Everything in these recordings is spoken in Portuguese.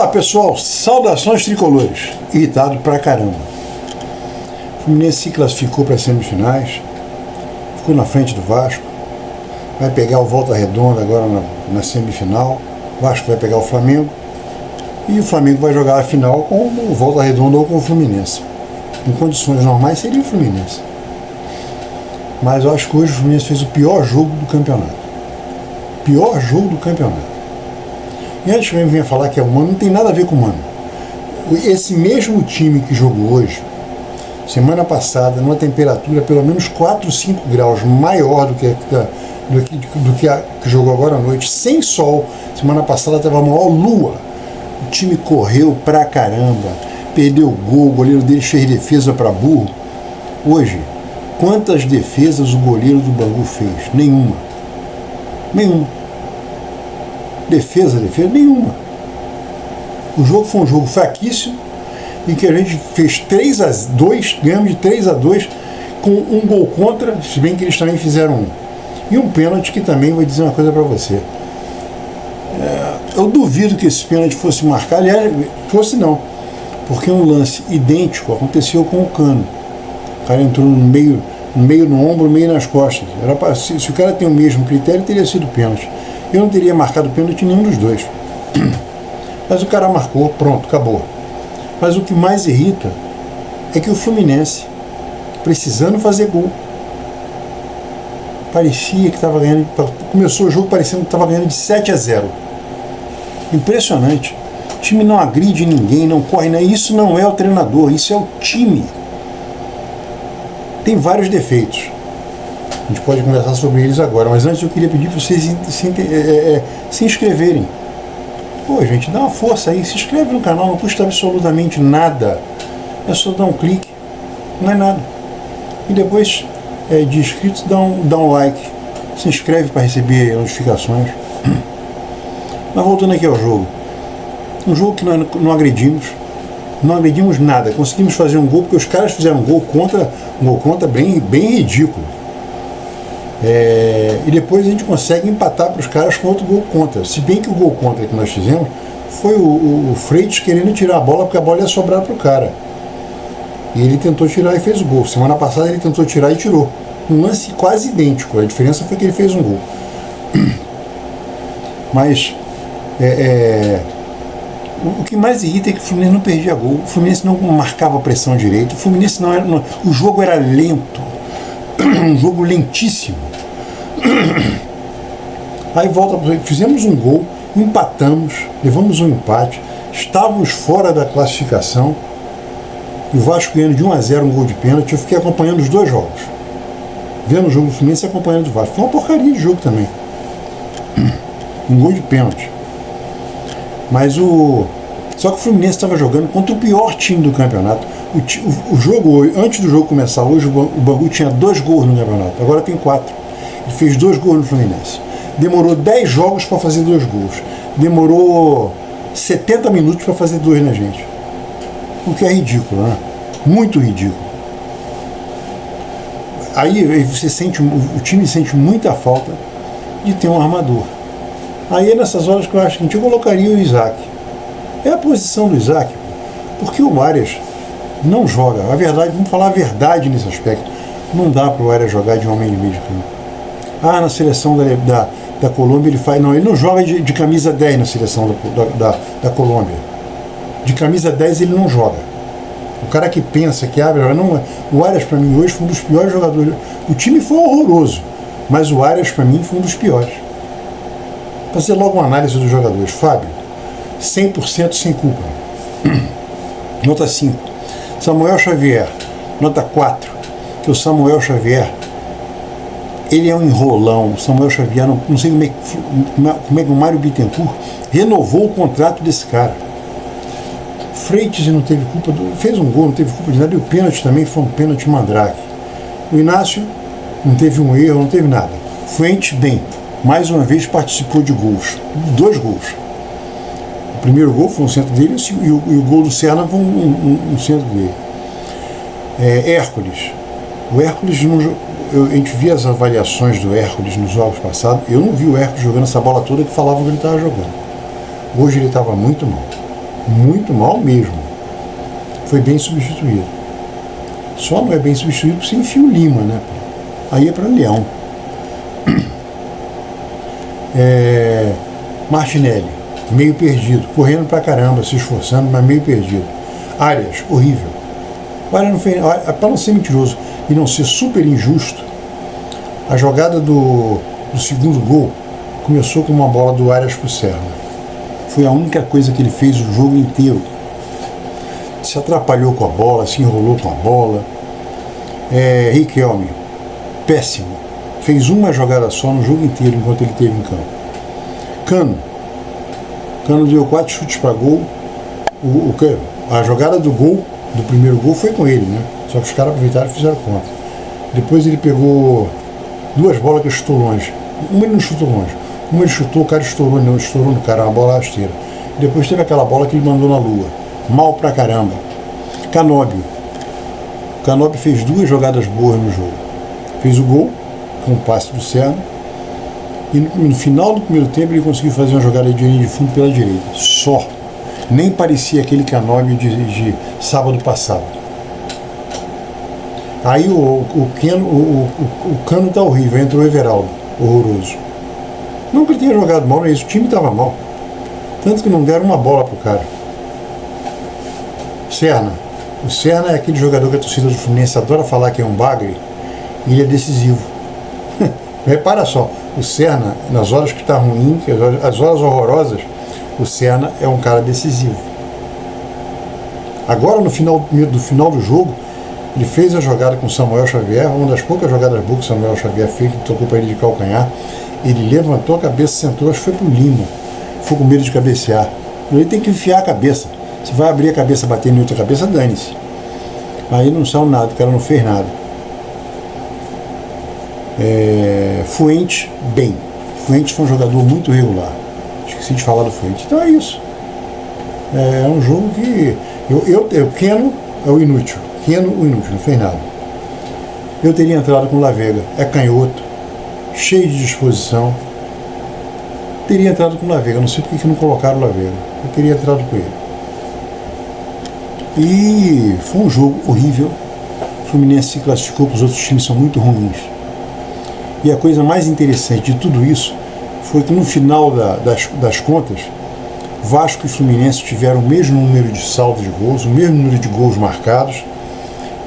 Olá pessoal, saudações tricolores. Irritado pra caramba. O Fluminense se classificou para as semifinais, ficou na frente do Vasco, vai pegar o Volta Redonda agora na semifinal, o Vasco vai pegar o Flamengo e o Flamengo vai jogar a final com o Volta Redonda ou com o Fluminense. Em condições normais seria o Fluminense. Mas eu acho que hoje o Fluminense fez o pior jogo do campeonato. Pior jogo do campeonato. E antes que eu venha falar que é humano, não tem nada a ver com humano. Esse mesmo time que jogou hoje, semana passada, numa temperatura pelo menos 4, 5 graus maior do que jogou agora à noite, sem sol, semana passada estava a maior lua. O time correu pra caramba, perdeu o gol, o goleiro dele fez defesa pra burro. Hoje, quantas defesas o goleiro do Bangu fez? Nenhuma. Defesa nenhuma. O jogo foi um jogo fraquíssimo, em que a gente fez 3-2, ganhamos de 3-2 com um gol contra, se bem que eles também fizeram um. E um pênalti que também vou dizer uma coisa para você. Eu duvido que esse pênalti fosse marcar, aliás, fosse não, porque um lance idêntico aconteceu com o Cano. O cara entrou no meio no ombro, meio nas costas. Se o cara tem o mesmo critério, teria sido pênalti. Eu não teria marcado pênalti nenhum dos dois. Mas o cara marcou, pronto, acabou. Mas o que mais irrita é que o Fluminense, precisando fazer gol, parecia que estava ganhando. Começou o jogo parecendo que estava ganhando de 7-0. Impressionante. O time não agride ninguém, não corre, né? Isso não é o treinador, isso é o time. Tem vários defeitos. A gente pode conversar sobre eles agora, mas antes eu queria pedir para vocês se inscreverem. Pô, gente, dá uma força aí, se inscreve no canal, não custa absolutamente nada. É só dar um clique, não é nada. E depois de inscritos, dá um like. Se inscreve para receber notificações. Mas voltando aqui ao jogo. Um jogo que nós não agredimos. Não agredimos nada. Conseguimos fazer um gol, porque os caras fizeram um gol contra bem ridículo. E depois a gente consegue empatar para os caras com outro gol contra. Se bem que o gol contra que nós fizemos foi o Freitas querendo tirar a bola, porque a bola ia sobrar para o cara. E ele tentou tirar e fez o gol. Semana passada ele tentou tirar e tirou. Um lance quase idêntico. A diferença foi que ele fez um gol. Mas o que mais irrita é que o Fluminense não perdia gol. O Fluminense não marcava a pressão direito. O Fluminense o jogo era lento. Um jogo lentíssimo. Aí fizemos um gol, empatamos, levamos um empate, estávamos fora da classificação, o Vasco ganhando de 1-0 um gol de pênalti. Eu fiquei acompanhando os dois jogos, vendo o jogo do Fluminense e acompanhando o Vasco. Foi uma porcaria de jogo também, um gol de pênalti. Mas só que o Fluminense estava jogando contra o pior time do campeonato. O jogo, antes do jogo começar hoje, o Bangu tinha 2 gols no campeonato, agora tem 4. Ele fez 2 gols no Fluminense. Demorou 10 jogos para fazer 2 gols. Demorou 70 minutos para fazer 2 na gente. O que é ridículo, né? Muito ridículo. Aí você sente, o time sente muita falta de ter um armador. Aí é nessas horas que eu acho que eu colocaria o Isaac. É a posição do Isaac, porque o Arias não joga. A verdade, vamos falar a verdade nesse aspecto. Não dá para o Arias jogar de homem de meio de campo. Na seleção da Colômbia ele faz. Não, ele não joga de camisa 10 na seleção da Colômbia. De camisa 10 ele não joga. O cara que pensa que abre. O Arias para mim hoje foi um dos piores jogadores. O time foi horroroso, mas o Arias para mim foi um dos piores. Fazer logo uma análise dos jogadores. Fábio, 100% sem culpa. Nota 5. Samuel Xavier, nota 4. Que o Samuel Xavier, ele é um enrolão. O Samuel Xavier, não sei como é que o Mário Bittencourt renovou o contrato desse cara. Freitas não teve culpa, fez um gol, não teve culpa de nada, e o pênalti também foi um pênalti mandrake. O Inácio não teve um erro, não teve nada. Fuentes, bem, mais uma vez participou de gols, 2 gols. O primeiro gol foi um centro dele e o gol do Serna foi um centro dele. Hércules. O Hércules, a gente via as avaliações do Hércules nos jogos passados. Eu não vi o Hércules jogando essa bola toda que falava que ele estava jogando. Hoje ele estava muito mal. Muito mal mesmo. Foi bem substituído. Só não é bem substituído porque você enfia o Lima, né? Aí é para Leão. Martinelli, meio perdido, correndo pra caramba, se esforçando, mas meio perdido. Arias, horrível. Olha, não fez, para não ser mentiroso e não ser super injusto, a jogada do segundo gol começou com uma bola do Arias pro Serna. Foi a única coisa que ele fez o jogo inteiro. Se atrapalhou com a bola, se enrolou com a bola. Riquelme, péssimo. Fez uma jogada só no jogo inteiro enquanto ele esteve em campo. Cano deu 4 chutes para gol. A jogada do gol, do primeiro gol, foi com ele, né? Só que os caras aproveitaram e fizeram conta. Depois ele pegou 2 bolas que ele chutou longe. Uma ele não chutou longe. Uma ele chutou, o cara estourou no cara, uma bola rasteira. Depois teve aquela bola que ele mandou na lua. Mal pra caramba. Canóbio fez 2 jogadas boas no jogo. Fez o gol, com o passe do Serna. E no final do primeiro tempo ele conseguiu fazer uma jogada de linha de fundo pela direita. Só. Nem parecia aquele Canóbio de sábado passado. Aí o Cano tá horrível, entrou o Everaldo, horroroso. Não que ele tenha jogado mal, não é isso, o time estava mal. Tanto que não deram uma bola pro cara. Serna. O Serna é aquele jogador que a torcida do Fluminense adora falar que é um bagre, e ele é decisivo. Repara só, o Serna, nas horas que está ruim, as horas horrorosas, o Serna é um cara decisivo. Agora, no final do jogo, ele fez a jogada com o Samuel Xavier, uma das poucas jogadas boas que o Samuel Xavier fez, que tocou para ele de calcanhar. Ele levantou a cabeça, sentou, acho que foi pro Lima. Ficou com medo de cabecear. Ele tem que enfiar a cabeça. Se vai abrir a cabeça, bater em outra cabeça, dane-se. Aí não saiu nada, o cara não fez nada. Fuentes, bem. Fuentes foi um jogador muito regular. Esqueci de falar do Fuentes. Então é isso. É um jogo que... Keno é o inútil. Keno, o inútil, não fez nada. Eu teria entrado com o Lavega. É canhoto, cheio de disposição. Teria entrado com o Lavega. Não sei por que não colocaram o Lavega. Eu teria entrado com ele. E foi um jogo horrível. O Fluminense se classificou, porque os outros times são muito ruins. E a coisa mais interessante de tudo isso foi que no final das contas, Vasco e Fluminense tiveram o mesmo número de saldos de gols, o mesmo número de gols marcados,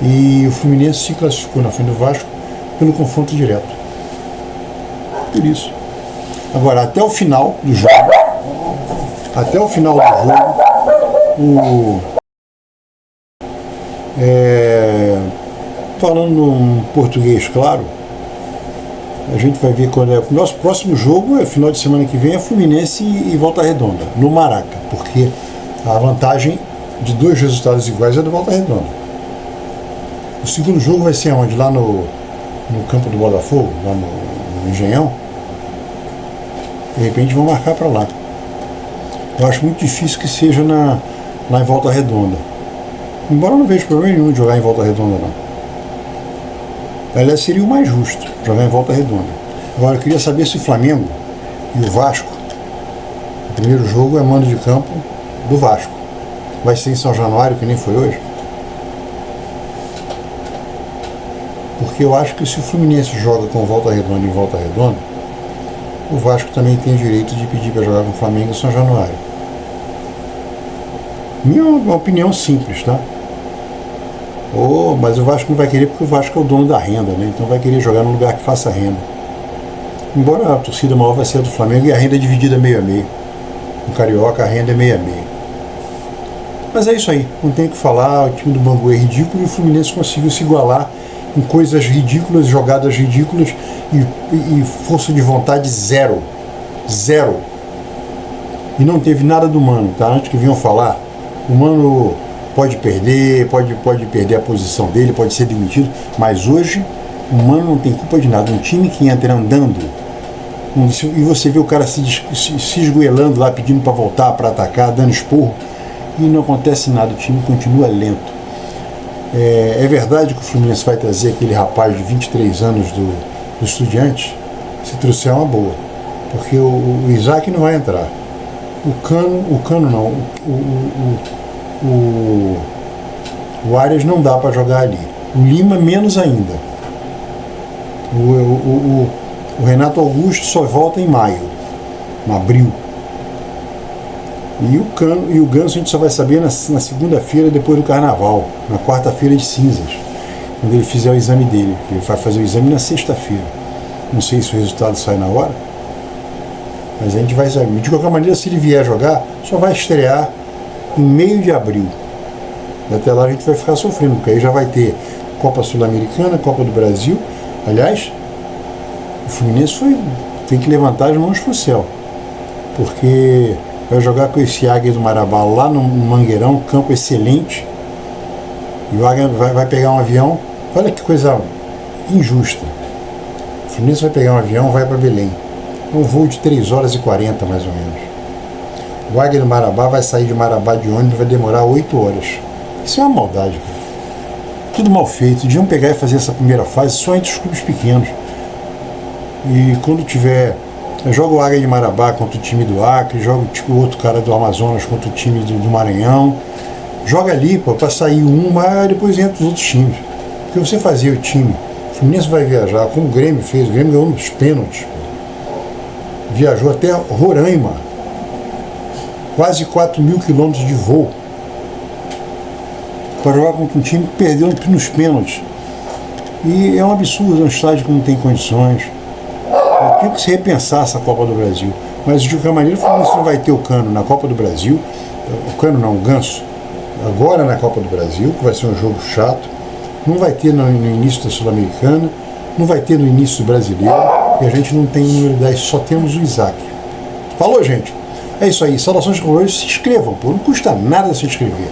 e o Fluminense se classificou na frente do Vasco pelo confronto direto. Por isso. Agora, até o final do jogo, falando um português claro, a gente vai ver quando é. O nosso próximo jogo é final de semana que vem, é Fluminense e Volta Redonda, no Maraca, porque a vantagem de 2 resultados iguais é do Volta Redonda. O segundo jogo vai ser onde? Lá no campo do Botafogo, lá no Engenhão. De repente vão marcar para lá. Eu acho muito difícil que seja lá em Volta Redonda. Embora eu não veja problema nenhum de jogar em Volta Redonda, não. Aliás, seria o mais justo, jogar em Volta Redonda. Agora, eu queria saber se o Flamengo e o Vasco, o primeiro jogo é mando de campo do Vasco. Vai ser em São Januário, que nem foi hoje? Porque eu acho que se o Fluminense joga com Volta Redonda em Volta Redonda, o Vasco também tem o direito de pedir para jogar com o Flamengo em São Januário. Minha opinião simples, tá? Mas o Vasco não vai querer porque o Vasco é o dono da renda, né? Então vai querer jogar num lugar que faça renda. Embora a torcida maior vai ser a do Flamengo e a renda é dividida meio a meio. No Carioca a renda é meio a meio. Mas é isso aí, não tem o que falar, o time do Bangu é ridículo e o Fluminense conseguiu se igualar em coisas ridículas, jogadas ridículas e força de vontade zero. Zero. E não teve nada do Mano, tá? Antes que vinham falar, o Mano pode perder, pode perder a posição dele, pode ser demitido, mas hoje o Mano não tem culpa de nada. Um time que entra andando e você vê o cara se esgoelando lá, pedindo para voltar, para atacar, dando esporro, e não acontece nada, o time continua lento. É verdade que o Fluminense vai trazer aquele rapaz de 23 anos do Estudiantes? Se trouxer é uma boa, porque o Isaac não vai entrar. o Arias não dá para jogar ali. O Lima menos ainda. O Renato Augusto só volta em maio, em abril. E o Ganso a gente só vai saber na segunda-feira depois do Carnaval, na quarta-feira de cinzas, quando ele fizer o exame dele. Ele vai fazer o exame na sexta-feira. Não sei se o resultado sai na hora, mas a gente vai saber. De qualquer maneira, se ele vier jogar, só vai estrear em meio de abril. E até lá a gente vai ficar sofrendo, porque aí já vai ter Copa Sul-Americana, Copa do Brasil. Aliás, o Fluminense tem que levantar as mãos para o céu, porque vai jogar com esse Águia do Marabá lá no Mangueirão, campo excelente, e o Águia vai pegar um avião. Olha que coisa injusta. O Fluminense vai pegar um avião, vai para Belém. Um voo de 3 horas e 40 mais ou menos. O Águia do Marabá vai sair de Marabá de ônibus, vai demorar 8 horas. Isso é uma maldade, cara. Tudo mal feito. Deviam pegar e fazer essa primeira fase só entre os clubes pequenos. E quando tiver... Joga o Águia de Marabá contra o time do Acre, joga o outro cara do Amazonas contra o time do Maranhão. Joga ali, para sair mas depois entra os outros times. Porque você fazia o time, o Fluminense vai viajar, como o Grêmio fez, o Grêmio ganhou nos pênaltis. Viajou até Roraima, quase 4.000 quilômetros de voo, para jogar contra um time que perdeu nos pênaltis. E é um absurdo, é um estádio que não tem condições. Tem que se repensar essa Copa do Brasil. Mas de qualquer maneira, o Fluminense não vai ter o Cano na Copa do Brasil. O Cano não, o Ganso. Agora na Copa do Brasil, que vai ser um jogo chato. Não vai ter no início da Sul-Americana. Não vai ter no início do Brasileiro. E a gente não tem número 10, só temos o Isaac. Falou, gente? É isso aí. Saudações com hoje. Se inscrevam, pô. Não custa nada se inscrever.